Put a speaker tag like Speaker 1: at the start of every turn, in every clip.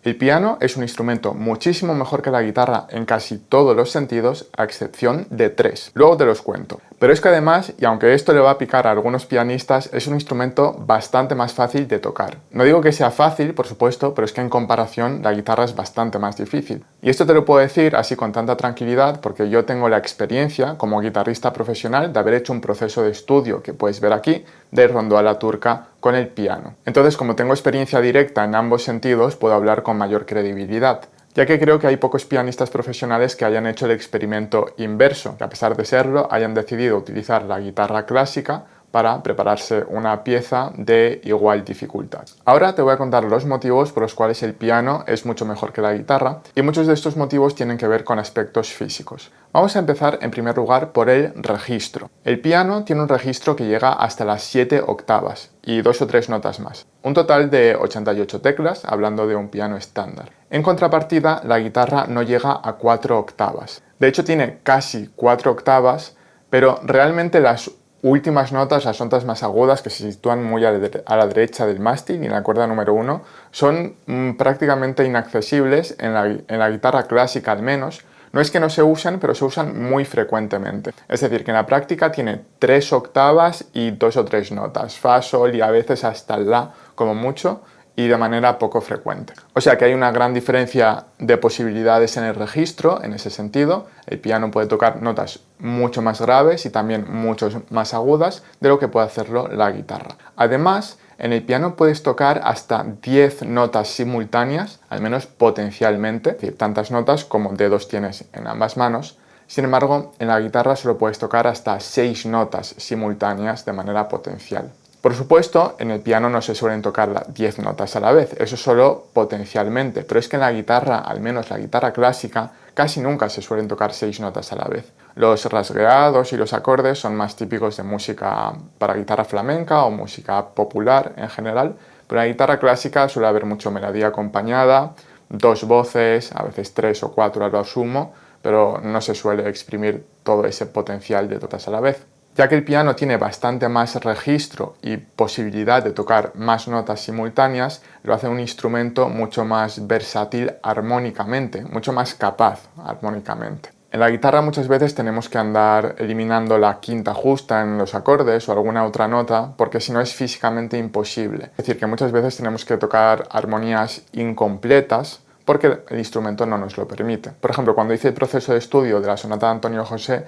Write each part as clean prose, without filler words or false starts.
Speaker 1: El piano es un instrumento muchísimo mejor que la guitarra en casi todos los sentidos, a excepción de 3. Luego te los cuento. Pero es que además, y aunque esto le va a picar a algunos pianistas, es un instrumento bastante más fácil de tocar. No digo que sea fácil, por supuesto, pero es que en comparación la guitarra es bastante más difícil. Y esto te lo puedo decir así con tanta tranquilidad porque yo tengo la experiencia como guitarrista profesional de haber hecho un proceso de estudio que puedes ver aquí de rondó a la turca con el piano. Entonces, como tengo experiencia directa en ambos sentidos, puedo hablar con mayor credibilidad, ya que creo que hay pocos pianistas profesionales que hayan hecho el experimento inverso, que a pesar de serlo hayan decidido utilizar la guitarra clásica para prepararse una pieza de igual dificultad. Ahora te voy a contar los motivos por los cuales el piano es mucho mejor que la guitarra y muchos de estos motivos tienen que ver con aspectos físicos. Vamos a empezar en primer lugar por el registro. El piano tiene un registro que llega hasta las 7 octavas y 2 o 3 notas más. Un total de 88 teclas, hablando de un piano estándar. En contrapartida, la guitarra no llega a 4 octavas. De hecho, tiene casi 4 octavas, pero realmente las últimas notas, las notas más agudas que se sitúan muy a la derecha del mástil y en la cuerda número 1, son prácticamente inaccesibles en la guitarra clásica al menos. No es que no se usen, pero se usan muy frecuentemente. Es decir, que en la práctica tiene 3 octavas y 2 o 3 notas, fa, sol y a veces hasta la como mucho, y de manera poco frecuente. O sea que hay una gran diferencia de posibilidades en el registro, en ese sentido. El piano puede tocar notas mucho más graves y también mucho más agudas de lo que puede hacerlo la guitarra. Además, en el piano puedes tocar hasta 10 notas simultáneas, al menos potencialmente, es decir, tantas notas como dedos tienes en ambas manos. Sin embargo, en la guitarra solo puedes tocar hasta 6 notas simultáneas de manera potencial. Por supuesto, en el piano no se suelen tocar 10 notas a la vez, eso solo potencialmente, pero es que en la guitarra, al menos la guitarra clásica, casi nunca se suelen tocar 6 notas a la vez. Los rasgueados y los acordes son más típicos de música para guitarra flamenca o música popular en general, pero en la guitarra clásica suele haber mucho melodía acompañada, 2 voces, a veces 3 o 4 a lo sumo, pero no se suele exprimir todo ese potencial de notas a la vez. Ya que el piano tiene bastante más registro y posibilidad de tocar más notas simultáneas, lo hace un instrumento mucho más versátil armónicamente, mucho más capaz armónicamente. En la guitarra muchas veces tenemos que andar eliminando la quinta justa en los acordes o alguna otra nota, porque si no es físicamente imposible. Es decir, que muchas veces tenemos que tocar armonías incompletas porque el instrumento no nos lo permite. Por ejemplo, cuando hice el proceso de estudio de la sonata de Antonio José,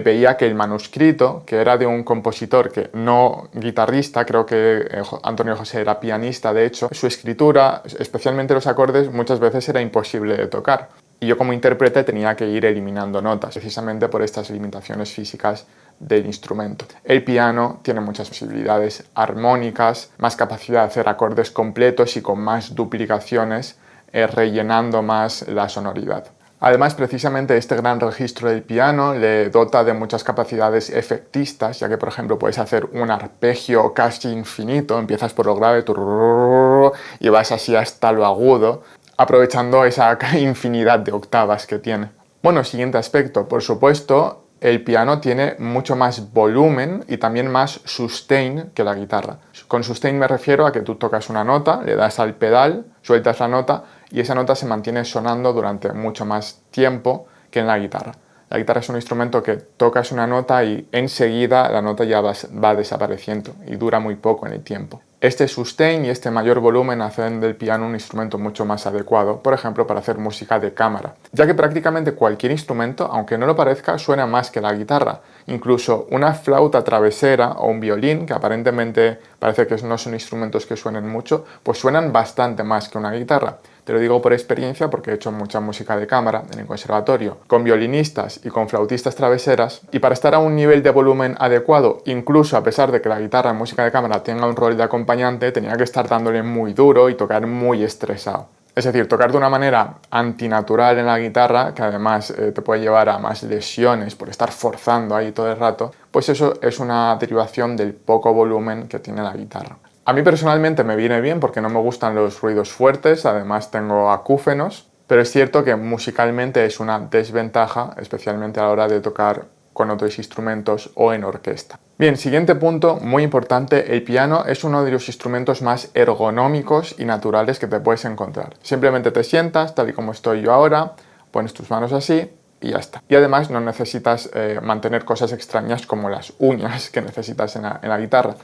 Speaker 1: veía que el manuscrito, que era de un compositor que no guitarrista, creo que Antonio José era pianista de hecho, su escritura, especialmente los acordes, muchas veces era imposible de tocar. Y yo como intérprete tenía que ir eliminando notas, precisamente por estas limitaciones físicas del instrumento. El piano tiene muchas posibilidades armónicas, más capacidad de hacer acordes completos y con más duplicaciones, rellenando más la sonoridad. Además, precisamente este gran registro del piano le dota de muchas capacidades efectistas, ya que, por ejemplo, puedes hacer un arpegio casi infinito, empiezas por lo grave y vas así hasta lo agudo, aprovechando esa infinidad de octavas que tiene. Bueno, siguiente aspecto, por supuesto, el piano tiene mucho más volumen y también más sustain que la guitarra. Con sustain me refiero a que tú tocas una nota, le das al pedal, sueltas la nota y esa nota se mantiene sonando durante mucho más tiempo que en la guitarra. La guitarra es un instrumento que tocas una nota y enseguida la nota ya va desapareciendo y dura muy poco en el tiempo. Este sustain y este mayor volumen hacen del piano un instrumento mucho más adecuado, por ejemplo, para hacer música de cámara, ya que prácticamente cualquier instrumento, aunque no lo parezca, suena más que la guitarra. Incluso una flauta travesera o un violín, que aparentemente parece que no son instrumentos que suenen mucho, pues suenan bastante más que una guitarra. Te lo digo por experiencia porque he hecho mucha música de cámara en el conservatorio, con violinistas y con flautistas traveseras, y para estar a un nivel de volumen adecuado, incluso a pesar de que la guitarra en música de cámara tenga un rol de acompañante, tenía que estar dándole muy duro y tocar muy estresado. Es decir, tocar de una manera antinatural en la guitarra, que además te puede llevar a más lesiones por estar forzando ahí todo el rato, pues eso es una derivación del poco volumen que tiene la guitarra. A mí personalmente me viene bien porque no me gustan los ruidos fuertes, además tengo acúfenos, pero es cierto que musicalmente es una desventaja, especialmente a la hora de tocar con otros instrumentos o en orquesta. Bien, siguiente punto, muy importante, el piano es uno de los instrumentos más ergonómicos y naturales que te puedes encontrar. Simplemente te sientas, tal y como estoy yo ahora, pones tus manos así y ya está. Y además no necesitas mantener cosas extrañas como las uñas que necesitas en la guitarra.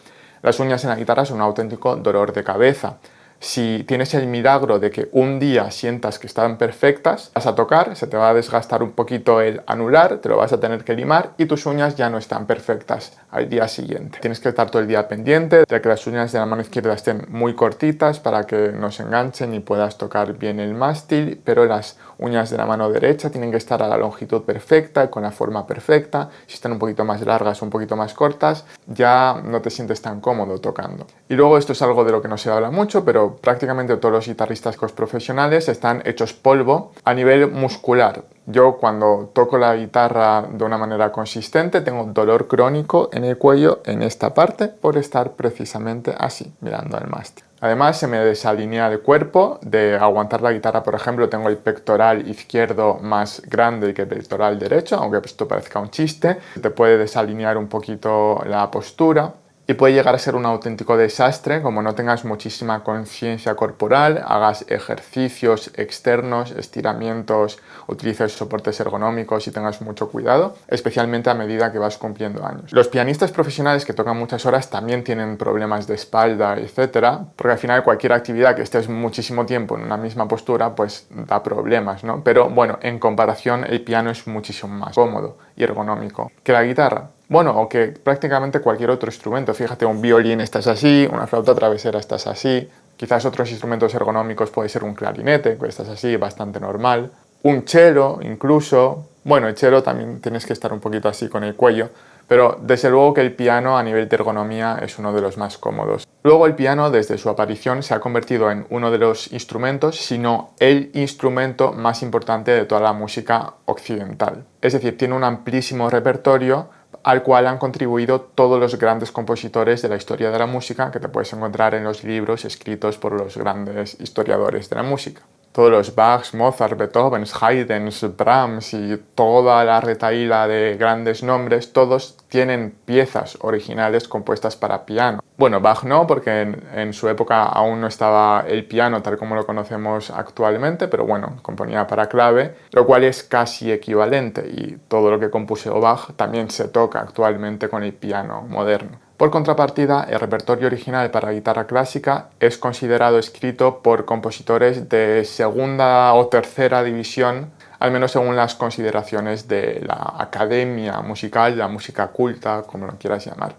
Speaker 1: Las uñas en la guitarra son un auténtico dolor de cabeza. Si tienes el milagro de que un día sientas que están perfectas, vas a tocar, se te va a desgastar un poquito el anular, te lo vas a tener que limar y tus uñas ya no están perfectas al día siguiente. Tienes que estar todo el día pendiente de que las uñas de la mano izquierda estén muy cortitas para que no se enganchen y puedas tocar bien el mástil, pero las uñas de la mano derecha tienen que estar a la longitud perfecta y con la forma perfecta. Si están un poquito más largas o un poquito más cortas, ya no te sientes tan cómodo tocando. Y luego esto es algo de lo que no se habla mucho, pero prácticamente todos los guitarristas profesionales están hechos polvo a nivel muscular. Yo cuando toco la guitarra de una manera consistente tengo dolor crónico en el cuello en esta parte por estar precisamente así, mirando al mástil. Además se me desalinea el cuerpo de aguantar la guitarra, por ejemplo, tengo el pectoral izquierdo más grande que el pectoral derecho, aunque esto parezca un chiste, te puede desalinear un poquito la postura. Y puede llegar a ser un auténtico desastre como no tengas muchísima conciencia corporal, hagas ejercicios externos, estiramientos, utilices soportes ergonómicos y tengas mucho cuidado, especialmente a medida que vas cumpliendo años. Los pianistas profesionales que tocan muchas horas también tienen problemas de espalda, etcétera, porque al final cualquier actividad que estés muchísimo tiempo en una misma postura pues da problemas, ¿no? Pero bueno, en comparación el piano es muchísimo más cómodo y ergonómico que la guitarra. Bueno, o que prácticamente cualquier otro instrumento. Fíjate, un violín estás así, una flauta travesera estás así, quizás otros instrumentos ergonómicos puede ser un clarinete, que estás así, bastante normal. Un cello, incluso. Bueno, el cello también tienes que estar un poquito así con el cuello, pero desde luego que el piano a nivel de ergonomía es uno de los más cómodos. Luego el piano, desde su aparición, se ha convertido en uno de los instrumentos, si no el instrumento más importante de toda la música occidental. Es decir, tiene un amplísimo repertorio al cual han contribuido todos los grandes compositores de la historia de la música que te puedes encontrar en los libros escritos por los grandes historiadores de la música. Todos los Bachs, Mozart, Beethoven, Haydn, Brahms y toda la retahíla de grandes nombres, todos tienen piezas originales compuestas para piano. Bueno, Bach no, porque en su época aún no estaba el piano tal como lo conocemos actualmente, pero bueno, componía para clave, lo cual es casi equivalente y todo lo que compuso Bach también se toca actualmente con el piano moderno. Por contrapartida, el repertorio original para guitarra clásica es considerado escrito por compositores de segunda o tercera división, al menos según las consideraciones de la academia musical, la música culta, como lo quieras llamar.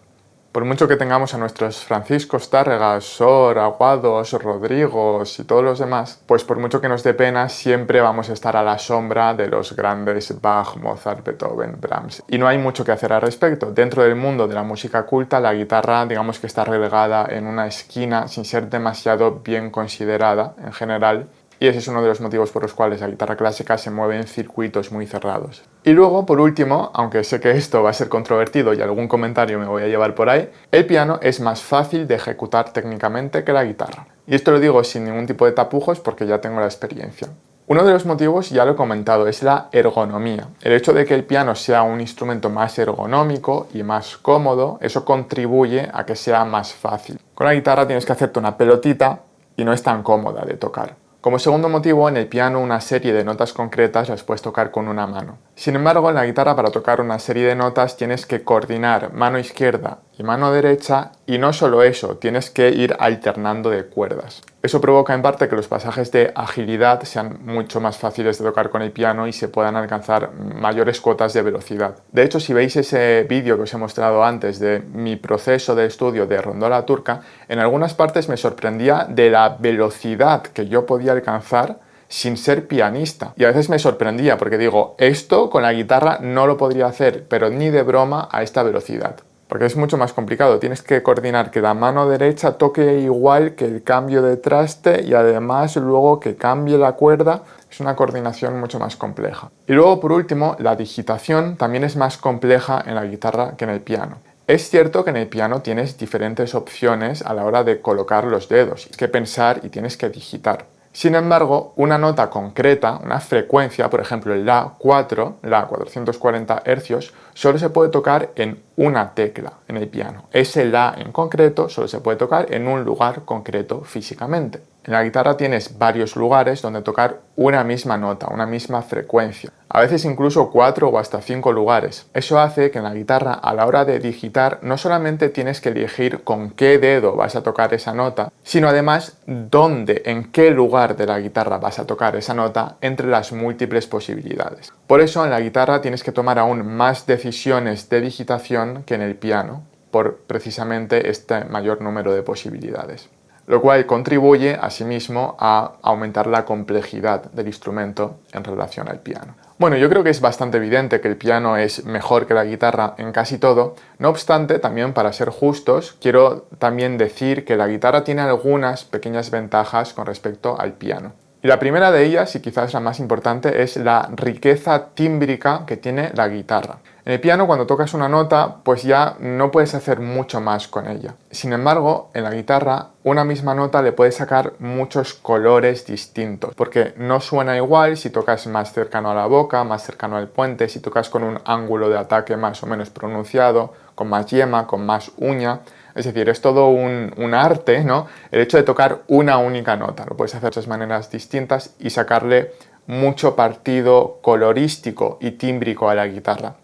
Speaker 1: Por mucho que tengamos a nuestros Franciscos Tárregas, Sor, Aguados, Rodrigos y todos los demás, pues por mucho que nos dé pena, siempre vamos a estar a la sombra de los grandes Bach, Mozart, Beethoven, Brahms. Y no hay mucho que hacer al respecto. Dentro del mundo de la música culta, la guitarra, digamos que está relegada en una esquina sin ser demasiado bien considerada en general. Y ese es uno de los motivos por los cuales la guitarra clásica se mueve en circuitos muy cerrados. Y luego, por último, aunque sé que esto va a ser controvertido y algún comentario me voy a llevar por ahí, el piano es más fácil de ejecutar técnicamente que la guitarra. Y esto lo digo sin ningún tipo de tapujos porque ya tengo la experiencia. Uno de los motivos, ya lo he comentado, es la ergonomía. El hecho de que el piano sea un instrumento más ergonómico y más cómodo, eso contribuye a que sea más fácil. Con la guitarra tienes que hacerte una pelotita y no es tan cómoda de tocar. Como segundo motivo, en el piano una serie de notas concretas las puedes tocar con una mano. Sin embargo, en la guitarra para tocar una serie de notas tienes que coordinar mano izquierda y mano derecha y no solo eso, tienes que ir alternando de cuerdas. Eso provoca en parte que los pasajes de agilidad sean mucho más fáciles de tocar con el piano y se puedan alcanzar mayores cuotas de velocidad. De hecho, si veis ese vídeo que os he mostrado antes de mi proceso de estudio de rondola turca, en algunas partes me sorprendía de la velocidad que yo podía alcanzar sin ser pianista. Y a veces me sorprendía porque digo, esto con la guitarra no lo podría hacer, pero ni de broma a esta velocidad. Porque es mucho más complicado, tienes que coordinar que la mano derecha toque igual que el cambio de traste y además luego que cambie la cuerda, es una coordinación mucho más compleja. Y luego por último, la digitación también es más compleja en la guitarra que en el piano. Es cierto que en el piano tienes diferentes opciones a la hora de colocar los dedos, tienes que pensar y tienes que digitar. Sin embargo, una nota concreta, una frecuencia, por ejemplo el La 4, La 440 Hz, solo se puede tocar en una tecla en el piano. Ese La en concreto solo se puede tocar en un lugar concreto físicamente. En la guitarra tienes varios lugares donde tocar una misma nota, una misma frecuencia. A veces incluso 4 o hasta 5 lugares. Eso hace que en la guitarra, a la hora de digitar, no solamente tienes que elegir con qué dedo vas a tocar esa nota, sino además dónde, en qué lugar de la guitarra vas a tocar esa nota entre las múltiples posibilidades. Por eso en la guitarra tienes que tomar aún más decisiones de digitación que en el piano, por precisamente este mayor número de posibilidades, lo cual contribuye asimismo a aumentar la complejidad del instrumento en relación al piano. Bueno, yo creo que es bastante evidente que el piano es mejor que la guitarra en casi todo. No obstante, también para ser justos, quiero también decir que la guitarra tiene algunas pequeñas ventajas con respecto al piano. Y la primera de ellas, y quizás la más importante, es la riqueza tímbrica que tiene la guitarra. En el piano, cuando tocas una nota, pues ya no puedes hacer mucho más con ella. Sin embargo, en la guitarra, una misma nota le puedes sacar muchos colores distintos, porque no suena igual si tocas más cercano a la boca, más cercano al puente, si tocas con un ángulo de ataque más o menos pronunciado, con más yema, con más uña. Es decir, es todo un arte, ¿no? El hecho de tocar una única nota. Lo puedes hacer de maneras distintas y sacarle mucho partido colorístico y tímbrico a la guitarra.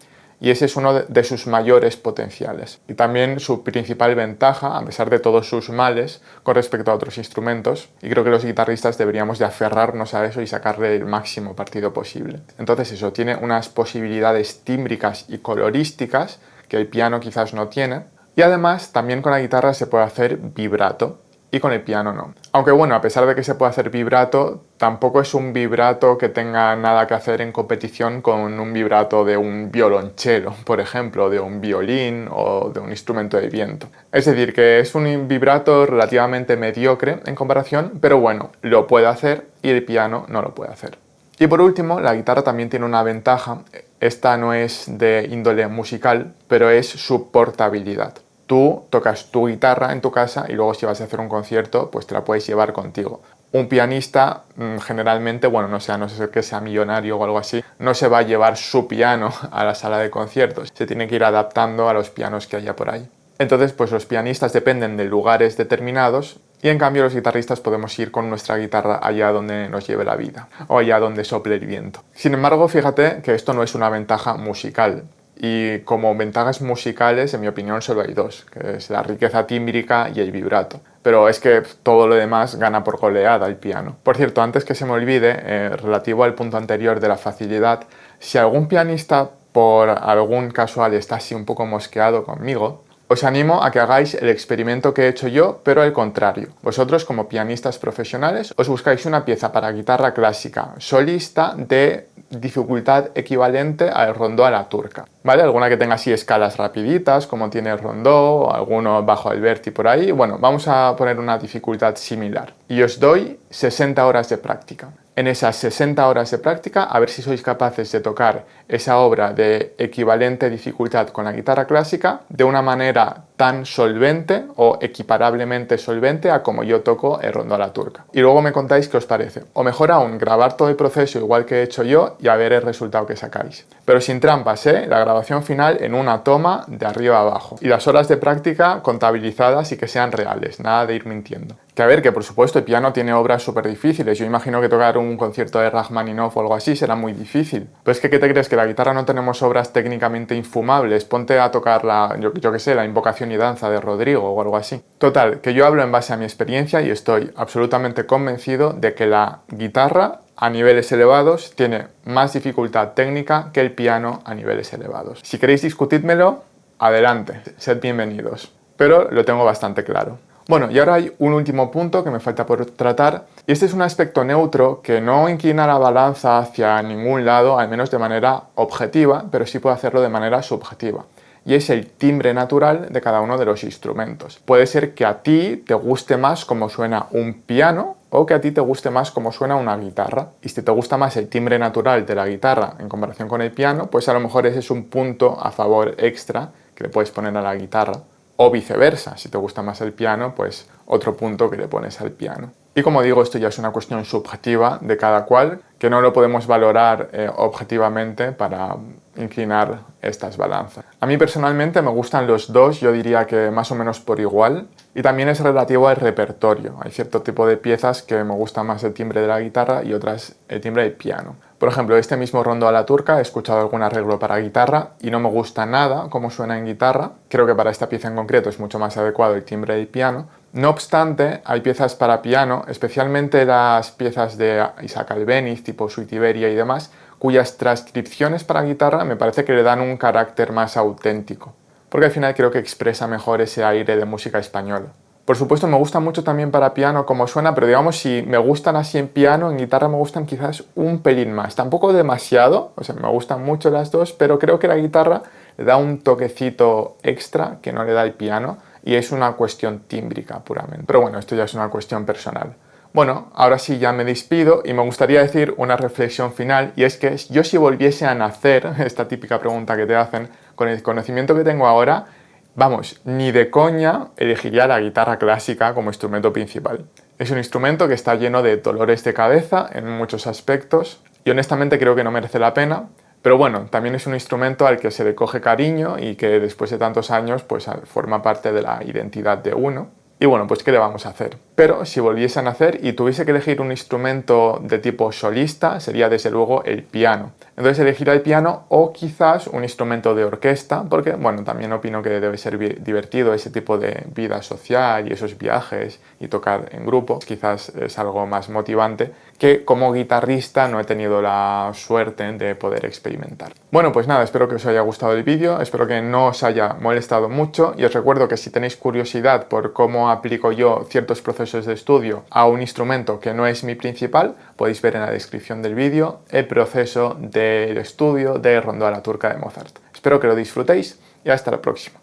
Speaker 1: Y ese es uno de sus mayores potenciales. Y también su principal ventaja, a pesar de todos sus males, con respecto a otros instrumentos. Y creo que los guitarristas deberíamos de aferrarnos a eso y sacarle el máximo partido posible. Entonces eso, tiene unas posibilidades tímbricas y colorísticas que el piano quizás no tiene. Y además, también con la guitarra se puede hacer vibrato y con el piano no. Aunque bueno, a pesar de que se puede hacer vibrato, tampoco es un vibrato que tenga nada que hacer en competición con un vibrato de un violonchelo, por ejemplo, de un violín o de un instrumento de viento. Es decir, que es un vibrato relativamente mediocre en comparación, pero bueno, lo puede hacer y el piano no lo puede hacer. Y por último, la guitarra también tiene una ventaja. Esta no es de índole musical, pero es su portabilidad. Tú tocas tu guitarra en tu casa y luego si vas a hacer un concierto, pues te la puedes llevar contigo. Un pianista generalmente, bueno, no sé, a no ser que sea millonario o algo así, no se va a llevar su piano a la sala de conciertos. Se tiene que ir adaptando a los pianos que haya por ahí. Entonces, pues los pianistas dependen de lugares determinados y en cambio los guitarristas podemos ir con nuestra guitarra allá donde nos lleve la vida o allá donde sople el viento. Sin embargo, fíjate que esto no es una ventaja musical. Y como ventajas musicales, en mi opinión, solo hay dos, que es la riqueza tímbrica y el vibrato. Pero es que todo lo demás gana por goleada el piano. Por cierto, antes que se me olvide, relativo al punto anterior de la facilidad, si algún pianista por algún casual está así un poco mosqueado conmigo, os animo a que hagáis el experimento que he hecho yo, pero al contrario. Vosotros, como pianistas profesionales, os buscáis una pieza para guitarra clásica solista de dificultad equivalente al rondó a la turca, ¿vale? Alguna que tenga así escalas rapiditas, como tiene el rondó, o alguno bajo Alberti por ahí. Bueno, vamos a poner una dificultad similar. Y os doy 60 horas de práctica. En esas 60 horas de práctica, a ver si sois capaces de tocar esa obra de equivalente dificultad con la guitarra clásica de una manera tan solvente o equiparablemente solvente a como yo toco el rondó a la turca. Y luego me contáis qué os parece. O mejor aún, grabar todo el proceso igual que he hecho yo y a ver el resultado que sacáis. Pero sin trampas, ¿eh? La grabación final en una toma de arriba a abajo. Y las horas de práctica contabilizadas y que sean reales, nada de ir mintiendo. Que a ver, que por supuesto el piano tiene obras súper difíciles. Yo imagino que tocar un concierto de Rachmaninoff o algo así será muy difícil. Pero es que, ¿qué te crees? Que la guitarra no tenemos obras técnicamente infumables. Ponte a tocar yo qué sé, la Invocación y Danza de Rodrigo o algo así. Total, que yo hablo en base a mi experiencia y estoy absolutamente convencido de que la guitarra a niveles elevados tiene más dificultad técnica que el piano a niveles elevados. Si queréis discutírmelo, adelante, sed bienvenidos. Pero lo tengo bastante claro. Bueno, y ahora hay un último punto que me falta por tratar, y este es un aspecto neutro que no inclina la balanza hacia ningún lado, al menos de manera objetiva, pero sí puede hacerlo de manera subjetiva. Y es el timbre natural de cada uno de los instrumentos. Puede ser que a ti te guste más cómo suena un piano o que a ti te guste más cómo suena una guitarra. Y si te gusta más el timbre natural de la guitarra en comparación con el piano, pues a lo mejor ese es un punto a favor extra que le puedes poner a la guitarra. O viceversa, si te gusta más el piano, pues otro punto que le pones al piano. Y como digo, esto ya es una cuestión subjetiva de cada cual, que no lo podemos valorar objetivamente para inclinar estas balanzas. A mí personalmente me gustan los dos, yo diría que más o menos por igual, y también es relativo al repertorio. Hay cierto tipo de piezas que me gusta más el timbre de la guitarra y otras el timbre del piano. Por ejemplo, este mismo Rondo a la Turca he escuchado algún arreglo para guitarra y no me gusta nada cómo suena en guitarra. Creo que para esta pieza en concreto es mucho más adecuado el timbre del piano. No obstante, hay piezas para piano, especialmente las piezas de Isaac Albéniz, tipo Sweet Iberia y demás, cuyas transcripciones para guitarra me parece que le dan un carácter más auténtico, porque al final creo que expresa mejor ese aire de música española. Por supuesto me gusta mucho también para piano como suena, pero digamos si me gustan así en piano, en guitarra me gustan quizás un pelín más. Tampoco demasiado, o sea, me gustan mucho las dos, pero creo que la guitarra le da un toquecito extra que no le da el piano y es una cuestión tímbrica puramente. Pero bueno, esto ya es una cuestión personal. Bueno, ahora sí ya me despido y me gustaría decir una reflexión final y es que yo si volviese a nacer, esta típica pregunta que te hacen, con el conocimiento que tengo ahora, vamos, ni de coña elegiría la guitarra clásica como instrumento principal. Es un instrumento que está lleno de dolores de cabeza en muchos aspectos y honestamente creo que no merece la pena, pero bueno, también es un instrumento al que se le coge cariño y que después de tantos años pues forma parte de la identidad de uno. Y bueno, pues ¿qué le vamos a hacer? Pero si volviese a nacer y tuviese que elegir un instrumento de tipo solista, sería desde luego el piano. Entonces elegiría el piano o quizás un instrumento de orquesta, porque bueno, también opino que debe ser divertido ese tipo de vida social y esos viajes y tocar en grupo. Quizás es algo más motivante que como guitarrista no he tenido la suerte de poder experimentar. Bueno, pues nada, espero que os haya gustado el vídeo, espero que no os haya molestado mucho y os recuerdo que si tenéis curiosidad por cómo aplico yo ciertos procesos de estudio a un instrumento que no es mi principal, podéis ver en la descripción del vídeo el proceso del estudio de Rondo a la Turca de Mozart. Espero que lo disfrutéis y hasta la próxima.